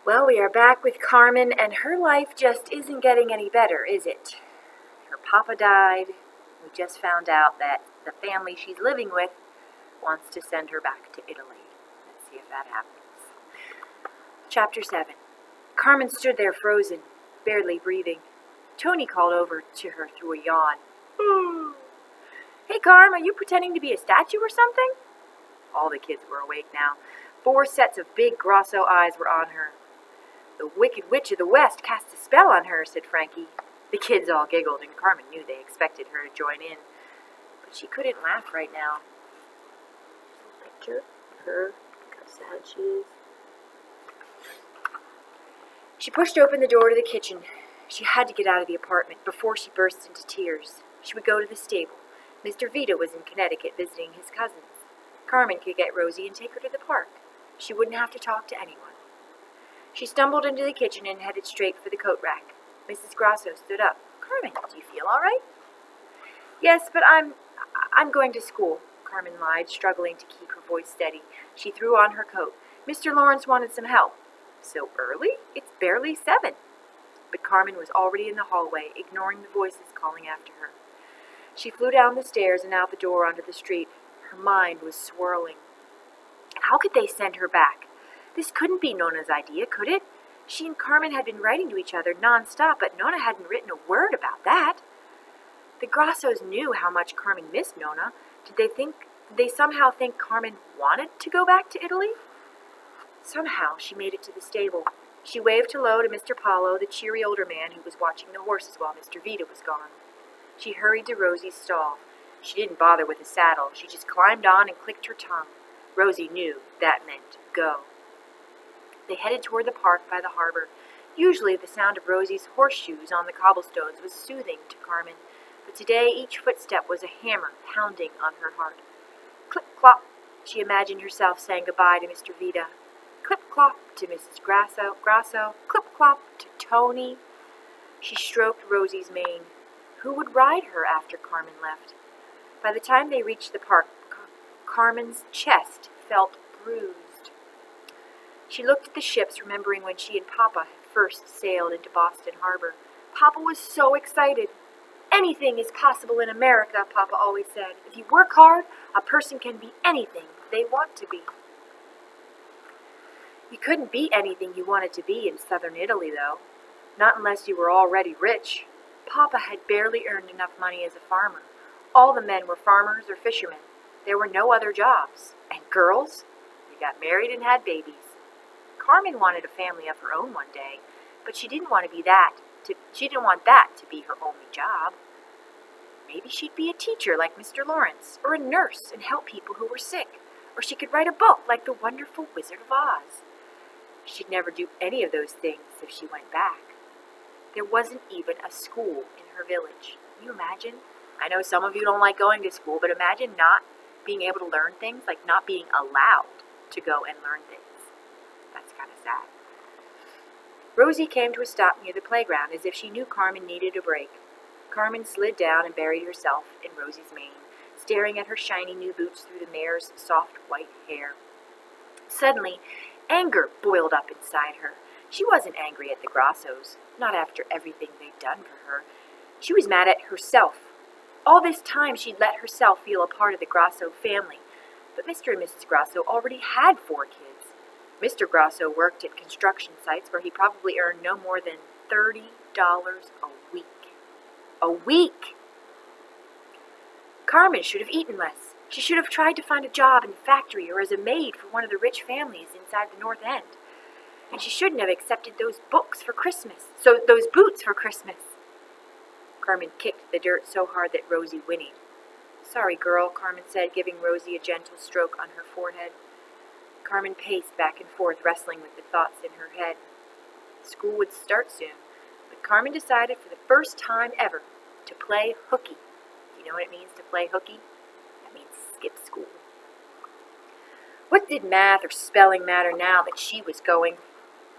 Well, we are back with Carmen, and her life just isn't getting any better, is it? Her papa died. We just found out that the family she's living with wants to send her back to Italy. Let's see if that happens. Chapter 7. Carmen stood there frozen, barely breathing. Tony called over to her through a yawn. Hey, Carm, are you pretending to be a statue or something? All the kids were awake now. 4 sets of big Grosso eyes were on her. The Wicked Witch of the West cast a spell on her, said Frankie. The kids all giggled, and Carmen knew they expected her to join in. But she couldn't laugh right now. Picture of her, look how sad she is. She pushed open the door to the kitchen. She had to get out of the apartment before she burst into tears. She would go to the stable. Mr. Vito was in Connecticut visiting his cousins. Carmen could get Rosie and take her to the park. She wouldn't have to talk to anyone. She stumbled into the kitchen and headed straight for the coat rack. Mrs. Grasso stood up. Carmen, do you feel all right? Yes, but I'm going to school, Carmen lied, struggling to keep her voice steady. She threw on her coat. Mr. Lawrence wanted some help. So early? It's barely 7. But Carmen was already in the hallway, ignoring the voices calling after her. She flew down the stairs and out the door onto the street. Her mind was swirling. How could they send her back? This couldn't be Nona's idea, could it? She and Carmen had been writing to each other nonstop, but Nona hadn't written a word about that. The Grassos knew how much Carmen missed Nona. Did they somehow think Carmen wanted to go back to Italy? Somehow she made it to the stable. She waved hello to Mr. Paulo, the cheery older man who was watching the horses while Mr. Vito was gone. She hurried to Rosie's stall. She didn't bother with the saddle. She just climbed on and clicked her tongue. Rosie knew that meant go. They headed toward the park by the harbor. Usually the sound of Rosie's horseshoes on the cobblestones was soothing to Carmen, but today each footstep was a hammer pounding on her heart. Clip-clop, she imagined herself saying goodbye to Mr. Vita. Clip-clop to Mrs. Grasso, clip-clop to Tony. She stroked Rosie's mane. Who would ride her after Carmen left? By the time they reached the park, Carmen's chest felt bruised. She looked at the ships, remembering when she and Papa had first sailed into Boston Harbor. Papa was so excited. Anything is possible in America, Papa always said. If you work hard, a person can be anything they want to be. You couldn't be anything you wanted to be in southern Italy, though. Not unless you were already rich. Papa had barely earned enough money as a farmer. All the men were farmers or fishermen. There were no other jobs. And girls? They got married and had babies. Carmen wanted a family of her own one day, but she didn't want that to be her only job. Maybe she'd be a teacher like Mr. Lawrence, or a nurse and help people who were sick, or she could write a book like The Wonderful Wizard of Oz. She'd never do any of those things if she went back. There wasn't even a school in her village. Can you imagine? I know some of you don't like going to school, but imagine not being able to learn things, like not being allowed to go and learn things. That's kind of sad. Rosie came to a stop near the playground as if she knew Carmen needed a break. Carmen slid down and buried herself in Rosie's mane, staring at her shiny new boots through the mare's soft white hair. Suddenly, anger boiled up inside her. She wasn't angry at the Grassos, not after everything they'd done for her. She was mad at herself. All this time she'd let herself feel a part of the Grasso family, but Mr. and Mrs. Grasso already had 4 kids. Mr. Grasso worked at construction sites where he probably earned no more than $30 a week. A week! Carmen should have eaten less. She should have tried to find a job in the factory or as a maid for one of the rich families inside the North End. And she shouldn't have accepted those boots for Christmas. Carmen kicked the dirt so hard that Rosie whinnied. Sorry, girl, Carmen said, giving Rosie a gentle stroke on her forehead. Carmen paced back and forth, wrestling with the thoughts in her head. School would start soon, but Carmen decided for the first time ever to play hooky. Do you know what it means to play hooky? That means skip school. What did math or spelling matter now that she was going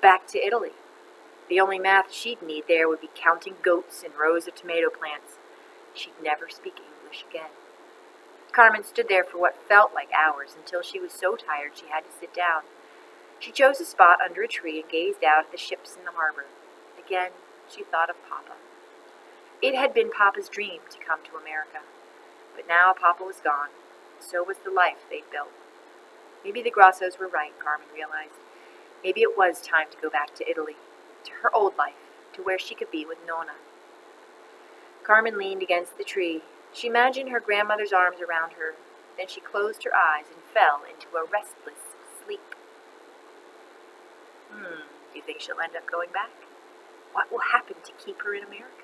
back to Italy? The only math she'd need there would be counting goats and rows of tomato plants. She'd never speak English again. Carmen stood there for what felt like hours until she was so tired she had to sit down. She chose a spot under a tree and gazed out at the ships in the harbor. Again, she thought of Papa. It had been Papa's dream to come to America. But now Papa was gone. So was the life they'd built. Maybe the Grassos were right, Carmen realized. Maybe it was time to go back to Italy, to her old life, to where she could be with Nonna. Carmen leaned against the tree. She imagined her grandmother's arms around her. Then she closed her eyes and fell into a restless sleep. Do you think she'll end up going back? What will happen to keep her in America?